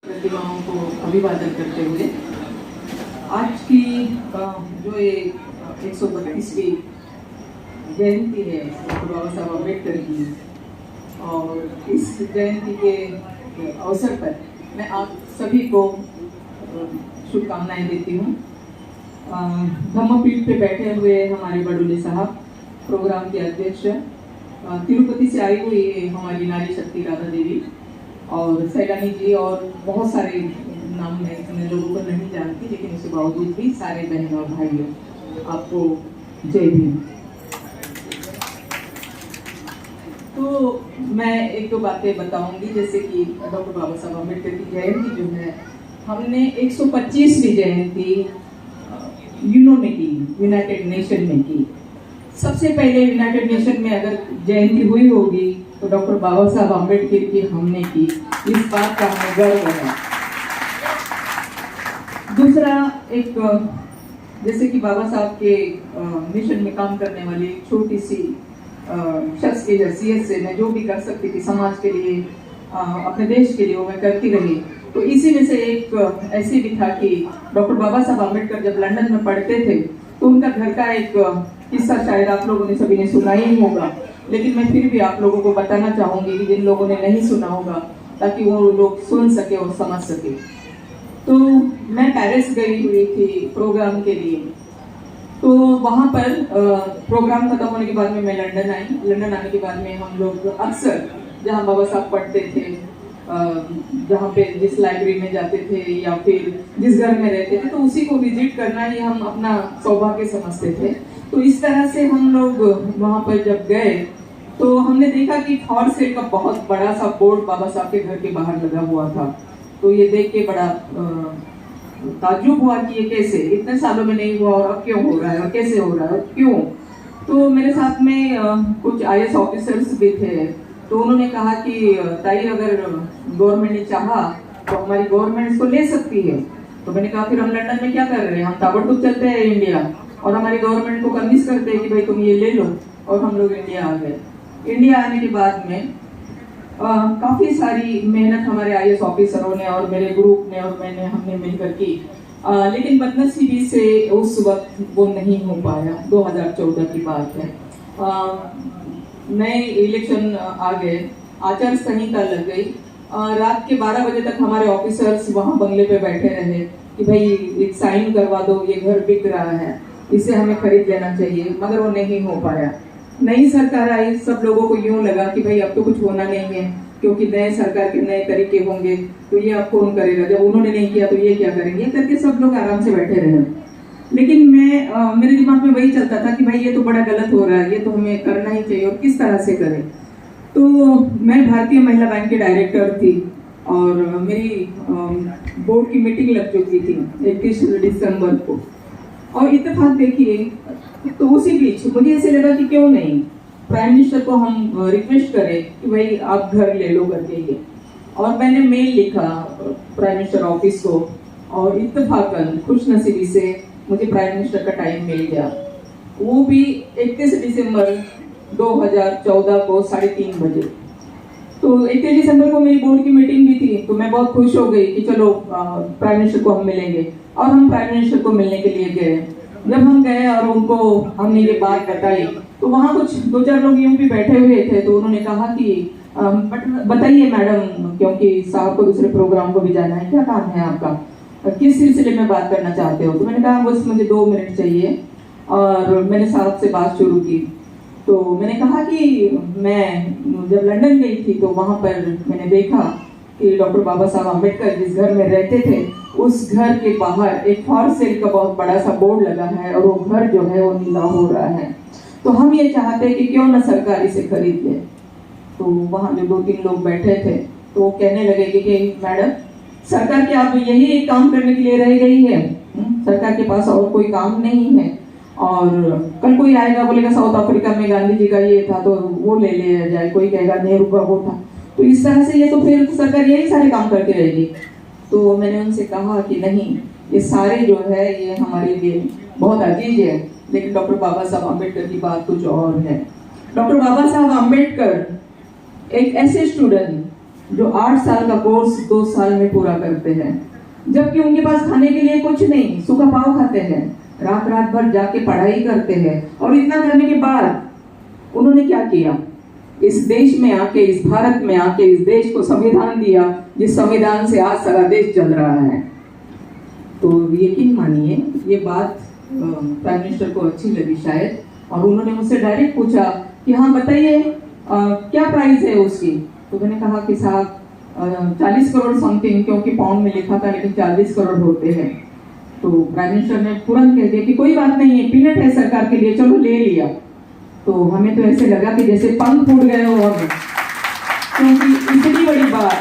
प्रतिमाओं को अभिवादन करते हुए आज की जो ये 132वीं जयंती है डॉक्टर बाबा साहब अम्बेडकर की, और इस जयंती के अवसर पर मैं आप सभी को शुभकामनाएं देती हूँ। धम्मपीठ पे बैठे हुए हमारे बडोले साहब, प्रोग्राम के अध्यक्ष, तिरुपति से आई हुई हमारी नारी शक्ति राधा देवी और सैलानी जी, और बहुत सारे नाम मैं लोगों को नहीं जानती, लेकिन उसके बावजूद भी सारे बहन और भाइयों, आपको जय भीम। तो मैं एक दो बातें बताऊंगी, जैसे कि डॉक्टर बाबा साहब अम्बेडकर की जयंती जो है, हमने 125वीं जयंती यूनो में की, यूनाइटेड नेशन में की। सबसे पहले यूनाइटेड नेशन में अगर जयंती हुई होगी तो डॉक्टर बाबा साहब अम्बेडकर की हमने की, इस बात का हमें गर्व है। दूसरा, एक जैसे कि बाबा साहब के मिशन में काम करने वाली एक छोटी सी शख्स की हैसियत से मैं जो भी कर सकती थी समाज के लिए, अपने देश के लिए, वो मैं करती रही। तो इसी में से एक ऐसी भी था कि डॉक्टर बाबा साहब अम्बेडकर जब लंदन में पढ़ते थे तो उनका घर का एक किस्सा शायद आप लोगों ने सभी ने सुना ही होगा, लेकिन मैं फिर भी आप लोगों को बताना चाहूंगी कि जिन लोगों ने नहीं सुना होगा, ताकि वो लोग सुन सके और समझ सके। तो मैं पेरिस गई हुई थी प्रोग्राम के लिए, तो वहाँ पर प्रोग्राम खत्म होने के बाद में मैं लंदन आई। लंदन आने के बाद में हम लोग अक्सर जहाँ बाबा साहब पढ़ते थे, जहाँ पे जिस लाइब्रेरी में जाते थे या फिर जिस घर में रहते थे, तो उसी को विजिट करना ही हम अपना सौभाग्य समझते थे। तो इस तरह से हम लोग वहाँ पर जब गए तो हमने देखा कि फॉर सेल का बहुत बड़ा सा बोर्ड बाबा साहब के घर के बाहर लगा हुआ था। तो ये देख के बड़ा ताज्जुब हुआ कि ये कैसे इतने सालों में नहीं हुआ और अब क्यों हो रहा है और कैसे हो रहा है और क्यों। तो मेरे साथ में कुछ IAS ऑफिसर्स भी थे, तो उन्होंने कहा कि ताई, अगर गवर्नमेंट ने चाहा तो हमारी गवर्नमेंट इसको ले सकती है। तो मैंने कहा फिर हम लंदन में क्या कर रहे हैं, हम ताबड़तोड़ चलते हैं इंडिया और हमारी गवर्नमेंट को कन्विंस करते हैं कि भाई तुम ये ले लो। और हम लोग इंडिया आ गए। इंडिया आने के बाद में काफ़ी सारी मेहनत हमारे IAS ऑफिसरों ने और मेरे ग्रुप ने और हमने मिलकर की, लेकिन बदनसीबी से उस वक्त वो नहीं हो पाया। 2014 की बात है। नए इलेक्शन आ गए, आचार संहिता लग गई। रात के 12 बजे तक हमारे ऑफिसर्स वहाँ बंगले पे बैठे रहे कि भाई एक साइन करवा दो, ये घर बिक रहा है, इसे हमें खरीद लेना चाहिए, मगर वो नहीं हो पाया। नई सरकार आई, सब लोगों को यूं लगा कि भाई अब तो कुछ होना नहीं है, क्योंकि नए सरकार के नए तरीके होंगे तो ये अब कौन करेगा, जब उन्होंने नहीं किया तो ये क्या करेंगे, करके सब लोग आराम से बैठे रहे। लेकिन मैं मेरे दिमाग में वही चलता था कि भाई ये तो बड़ा गलत हो रहा है, ये तो हमें करना ही चाहिए और किस तरह से करें। तो मैं भारतीय महिला बैंक की डायरेक्टर थी और मेरी बोर्ड की मीटिंग लग चुकी थी 21 दिसंबर को, और इत्तेफाक देखिए तो उसी बीच मुझे ऐसे लगा कि क्यों नहीं प्राइम मिनिस्टर को हम रिक्वेस्ट करें कि भाई आप घर ले लो करके ये। और मैंने मेल लिखा प्राइम मिनिस्टर ऑफिस को, और इत्तेफाकन खुशनसीबी से मुझे प्राइम मिनिस्टर का टाइम मिल गया, वो भी 31 दिसंबर 2014 को 3:30 बजे। तो 31 दिसंबर को मेरी बोर्ड की मीटिंग भी थी, तो मैं बहुत खुश हो गई कि चलो प्राइम मिनिस्टर को हम मिलेंगे। और हम प्राइम मिनिस्टर को मिलने के लिए गए। जब हम गए और उनको हमने ये बात बताई, तो वहाँ कुछ 2-4 लोग यूं भी बैठे हुए थे। तो उन्होंने कहा कि बताइए मैडम, क्योंकि साहब को दूसरे प्रोग्राम को भी जाना है, क्या काम है आपका, किस सिलसिले में बात करना चाहते हो। तो मैंने कहा बस मुझे 2 मिनट चाहिए, और मैंने साहब से बात शुरू की। तो मैंने कहा कि मैं जब लंदन गई थी तो वहाँ पर मैंने देखा कि डॉक्टर बाबा साहब अम्बेडकर जिस घर में रहते थे, उस घर के बाहर एक फॉर सेल का बहुत बड़ा सा बोर्ड लगा है, और वो घर जो है वो नीला हो रहा है। तो हम ये चाहते हैं कि क्यों ना सरकार इसे खरीद ले। तो वहाँ जो 2-3 लोग बैठे थे तो वो कहने लगे कि मैडम, सरकार के आप यही काम करने के लिए रह गई है, सरकार के पास और कोई काम नहीं है। और कल कोई आएगा बोलेगा साउथ अफ्रीका में गांधी जी का ये था तो वो ले लिया जाए, कोई कहेगा नेहरू का वो था। तो इस तरह से ये तो फिर सरकार यही सारे काम करती रहेगी। तो मैंने उनसे कहा कि नहीं, ये सारे जो है ये हमारे लिए बहुत अजीज है, लेकिन डॉक्टर बाबा साहब अम्बेडकर की बात कुछ और है। डॉक्टर बाबा साहब अम्बेडकर एक ऐसे स्टूडेंट जो 8 साल का कोर्स 2 साल में पूरा करते हैं, जबकि उनके पास खाने के लिए कुछ नहीं, सूखा पाव खाते हैं, रात रात भर जाके पढ़ाई करते हैं। और इतना करने के बाद उन्होंने क्या किया, इस देश में आके, इस भारत में आके इस देश को संविधान दिया, जिस संविधान से आज सारा देश चल रहा है। तो यकीन मानिए ये बात प्राइम मिनिस्टर को अच्छी लगी शायद, और उन्होंने मुझसे डायरेक्ट पूछा कि हाँ बताइए क्या प्राइस है उसकी। तो मैंने कहा कि साहब 40 करोड़ समथिंग, क्योंकि पाउंड में लिखा था लेकिन 40 करोड़ होते हैं। तो प्राइम मिनिस्टर ने तुरंत कह दिया कि कोई बात नहीं है, पीनट है सरकार के लिए, चलो ले लिया। तो हमें तो ऐसे लगा कि जैसे पंख फूट गए हो, और क्योंकि इतनी बड़ी बात,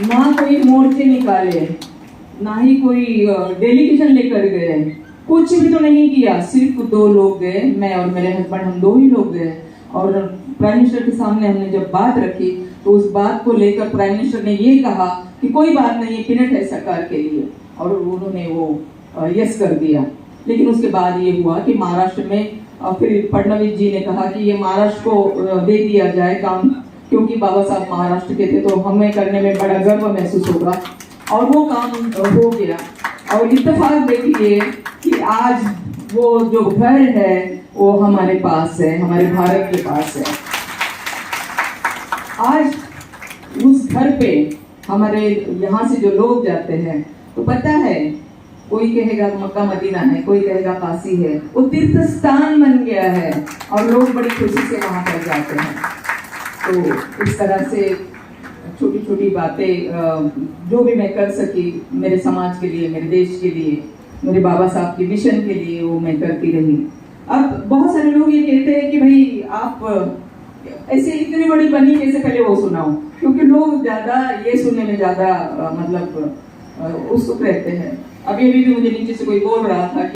ना कोई मोर्चे निकाले, ना ही कोई डेलीगेशन लेकर गए, कुछ भी तो नहीं किया, सिर्फ 2 लोग गए, मैं और मेरे हस्बैंड, हम 2 ही लोग गए। और प्राइम मिनिस्टर के सामने हमने जब बात रखी तो उस बात को लेकर प्राइम मिनिस्टर ने ये कहा कि कोई बात नहीं, पीनट है सरकार के लिए, और उन्होंने वो यस कर दिया। लेकिन उसके बाद ये हुआ कि महाराष्ट्र में फिर फडणवीस जी ने कहा कि ये महाराष्ट्र को दे दिया जाए काम, क्योंकि बाबा साहब महाराष्ट्र के थे, तो हमें करने में बड़ा गर्व महसूस होगा। और वो काम हो गया। और इत्तेफाक देखिए कि आज वो जो घर है वो हमारे पास है, हमारे भारत के पास है। आज उस घर पे हमारे यहाँ से जो लोग जाते हैं, तो पता है, कोई कहेगा मक्का मदीना है, कोई कहेगा काशी है, वो तीर्थ स्थान बन गया है और लोग बड़ी खुशी से वहां पर जाते हैं। तो इस तरह से छोटी छोटी बातें जो भी मैं कर सकी मेरे समाज के लिए, मेरे देश के लिए, मेरे बाबा साहब के मिशन के लिए, वो मैं करती रही। अब बहुत सारे लोग ये कहते हैं कि भाई आप ऐसे इतनी बड़ी बनी कैसे, पहले वो सुनाओ, क्योंकि लोग ज्यादा ये सुनने में ज्यादा मतलब उत्सुक रहते हैं। अभी अभी भी मुझे नीचे से कोई बोल रहा था